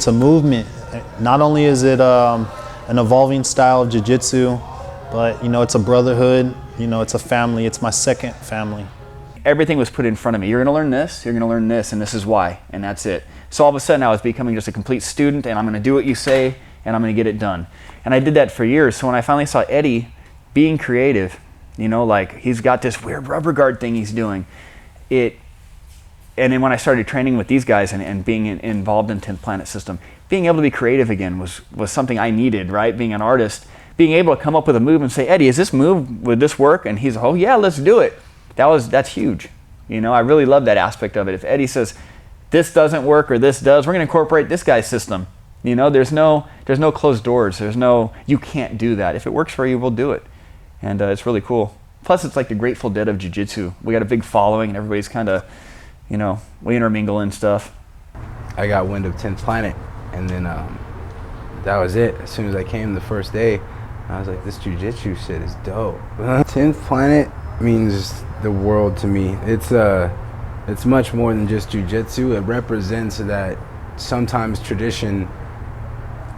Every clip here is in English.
It's a movement. Not only is it an evolving style of jiu-jitsu, but it's a brotherhood, it's a family. It's my second family. Everything was put in front of me. You're gonna learn this, you're gonna learn this, and this is why, and that's it. So all of a sudden I was becoming just a complete student, and I'm gonna do what you say, and I'm gonna get it done. And I did that for years. So when I finally saw Eddie being creative, like he's got this weird rubber guard thing he's doing, and then when I started training with these guys and being involved in 10th Planet System, being able to be creative again was something I needed, right? Being an artist, being able to come up with a move and say, Eddie, is this move, would this work? And he's, oh yeah, let's do it. That's huge. I really love that aspect of it. If Eddie says, this doesn't work or this does, we're gonna incorporate this guy's system. There's no closed doors. There's no, you can't do that. If it works for you, we'll do it. And it's really cool. Plus it's like the Grateful Dead of jiu-jitsu. We got a big following and everybody's kind of, we intermingle and stuff. I got wind of 10th Planet, and then that was it. As soon as I came the first day, I was like, this jiu-jitsu shit is dope. 10th Planet means the world to me. It's much more than just jiu-jitsu. It represents that sometimes tradition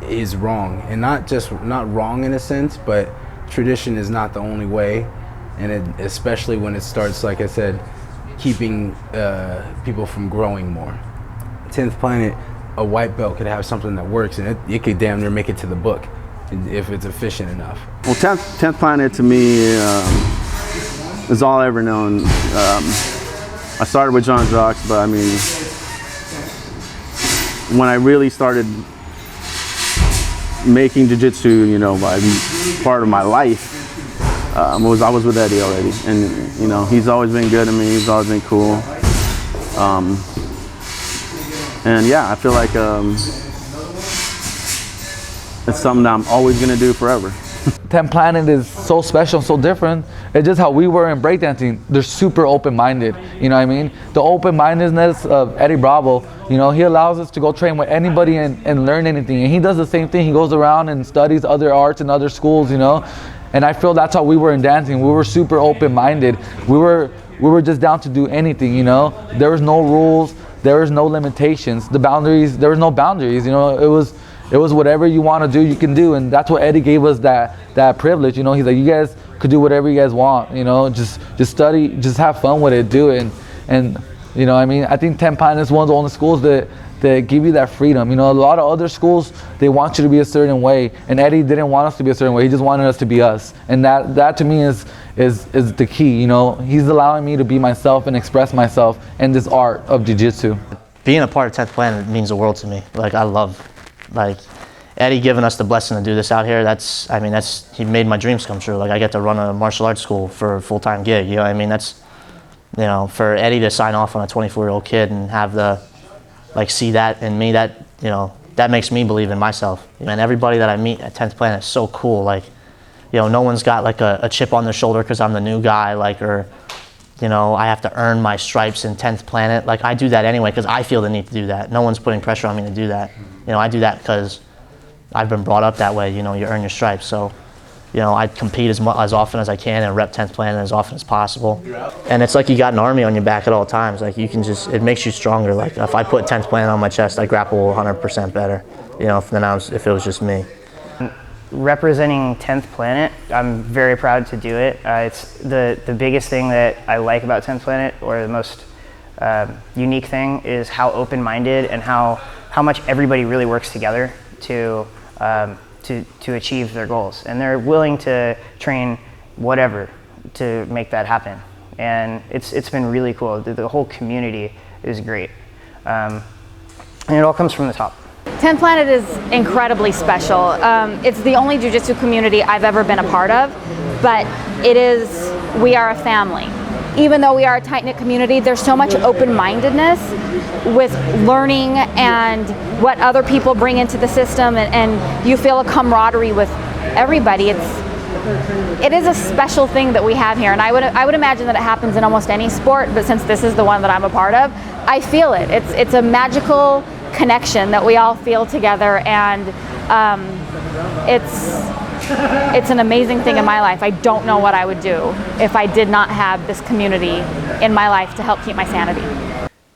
is wrong, and not wrong in a sense, but tradition is not the only way, and especially when it starts, like I said, keeping people from growing more. 10th Planet, a white belt could have something that works, and it could damn near make it to the book if it's efficient enough. Well, 10th Planet to me is all I ever known. I started with John Jacques, but I mean, when I really started making jiu-jitsu, part of my life, I was with Eddie already, and he's always been good to me. He's always been cool, and yeah, I feel like it's something that I'm always gonna do forever. 10th Planet is so special, so different. It's just how we were in breakdancing. They're super open-minded, you know what I mean? The open-mindedness of Eddie Bravo, he allows us to go train with anybody and learn anything. And he does the same thing. He goes around and studies other arts and other schools, And I feel that's how we were in dancing. We were super open-minded. We were just down to do anything, There was no rules. There was no limitations. There was no boundaries, It was whatever you want to do, you can do, and that's what Eddie gave us that privilege. He's like, you guys could do whatever you guys want. Just study, just have fun with it, do it, and I think 10th Planet is one of the only schools that give you that freedom. A lot of other schools, they want you to be a certain way, and Eddie didn't want us to be a certain way. He just wanted us to be us, and that to me is the key. He's allowing me to be myself and express myself in this art of jiu-jitsu. Being a part of 10th Planet means the world to me. I love. Eddie giving us the blessing to do this out here, he made my dreams come true. I get to run a martial arts school for a full-time gig, for Eddie to sign off on a 24-year-old kid and have see that in me, that makes me believe in myself. And everybody that I meet at 10th Planet is so cool. No one's got a chip on their shoulder because I'm the new guy, I have to earn my stripes in 10th Planet. I do that anyway because I feel the need to do that. No one's putting pressure on me to do that. I do that because I've been brought up that way. You earn your stripes. So, I compete as often as I can and rep 10th Planet as often as possible. And it's like you got an army on your back at all times. It makes you stronger. If I put 10th Planet on my chest, I grapple 100% better, than if it was just me. Representing 10th Planet, I'm very proud to do it. It's the biggest thing that I like about 10th Planet, or the most unique thing, is how open-minded and how much everybody really works together to achieve their goals. And they're willing to train whatever to make that happen. And it's been really cool. The whole community is great. And it all comes from the top. 10th Planet is incredibly special. It's the only jiu-jitsu community I've ever been a part of, but we are a family. Even though we are a tight-knit community, there's so much open-mindedness with learning and what other people bring into the system, and you feel a camaraderie with everybody. It is a special thing that we have here, and I would imagine that it happens in almost any sport, but since this is the one that I'm a part of, I feel it. It's a magical connection that we all feel together, and it's an amazing thing in my life. I don't know what I would do if I did not have this community in my life to help keep my sanity.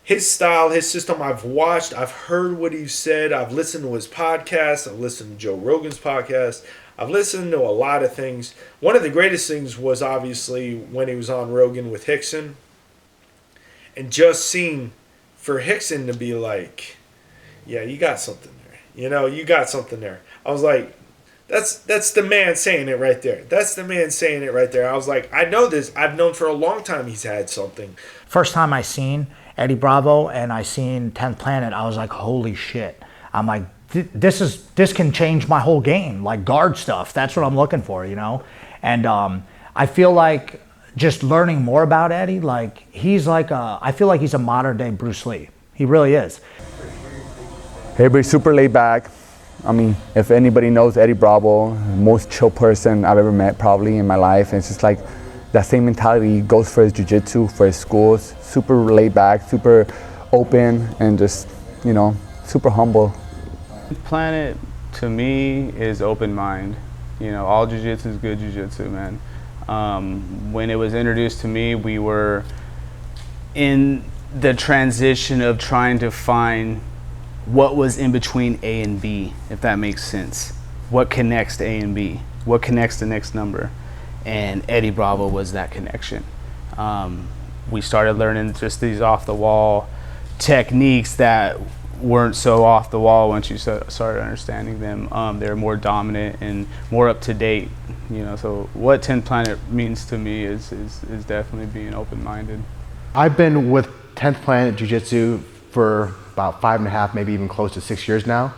his style, his system, I've watched, I've heard what he's said, I've listened to his podcast, I've listened to Joe Rogan's podcast, I've listened to a lot of things. One of the greatest things was obviously when he was on Rogan with Hickson, and just seeing for Hickson to be like, yeah, you got something there. You know, you got something there. I was like, that's the man saying it right there. That's the man saying it right there. I was like, I know this. I've known for a long time he's had something. First time I seen Eddie Bravo and I seen 10th Planet, I was like, holy shit. I'm like, this can change my whole game, like guard stuff. That's what I'm looking for, you know? And I feel like just learning more about Eddie, like he's like I feel like he's a modern day Bruce Lee. He really is. Everybody's super laid back. I mean, if anybody knows Eddie Bravo, most chill person I've ever met probably in my life. And it's just like that same mentality goes for his jiu-jitsu, for his schools. Super laid back, super open, and just, you know, super humble. Planet to me is open mind. You know, all jiu-jitsu is good jiu-jitsu, man. When it was introduced to me, we were in the transition of trying to find what was in between A and B, if that makes sense. What connects A and B? What connects the next number? And Eddie Bravo was that connection. We started learning just these off-the-wall techniques that weren't so off the wall once you started understanding them. They're more dominant and more up to date. You know, so what 10th Planet means to me is definitely being open-minded. I've been with 10th Planet Jiu-Jitsu for about 5.5, maybe even close to 6 years now.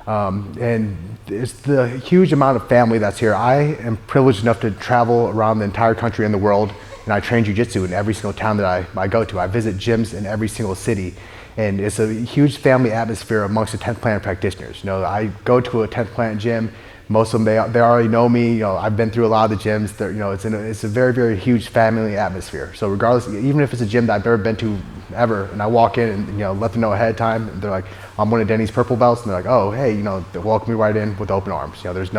And it's the huge amount of family that's here. I am privileged enough to travel around the entire country and the world, and I train jiu-jitsu in every single town that I go to. I visit gyms in every single city, and it's a huge family atmosphere amongst the 10th Planet practitioners. You know, I go to a 10th Planet gym. Most of them, they already know me. You know, I've been through a lot of the gyms. You know, it's a very, very huge family atmosphere. So regardless, even if it's a gym that I've never been to ever, and I walk in and, you know, let them know ahead of time, and they're like, I'm one of Denny's purple belts, and they're like, oh, hey, you know, they welcome me right in with open arms. You know, there's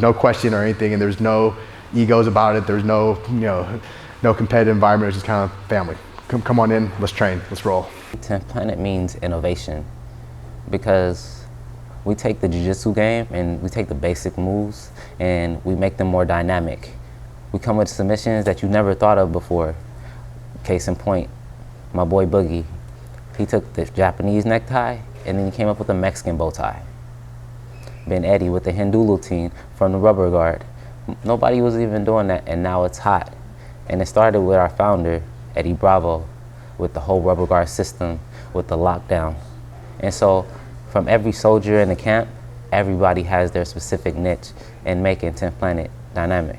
no question or anything, and there's no egos about it. There's no, you know, no competitive environment. It's just kind of family. Come on in, let's train, let's roll. 10th Planet means innovation, because we take the jiu-jitsu game and we take the basic moves and we make them more dynamic. We come with submissions that you never thought of before. Case in point, my boy Boogie, he took the Japanese necktie and then he came up with a Mexican bow tie. Ben Eddie with the Hindu routine from the rubber guard. Nobody was even doing that, and now it's hot. And it started with our founder, Eddie Bravo, with the whole rubber guard system, with the lockdown. And so from every soldier in the camp, everybody has their specific niche in making 10th Planet dynamic.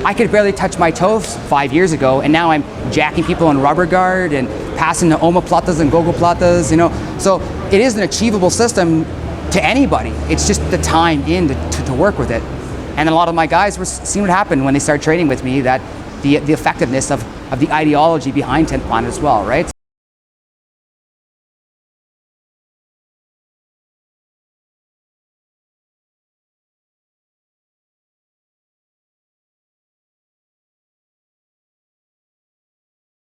I could barely touch my toes 5 years ago, and now I'm jacking people in rubber guard and passing the omoplatas and gogoplatas, you know. So it is an achievable system to anybody. It's just the time in to work with it. And a lot of my guys were seeing what happened when they started training with me, that the effectiveness of the ideology behind 10th Planet as well, right?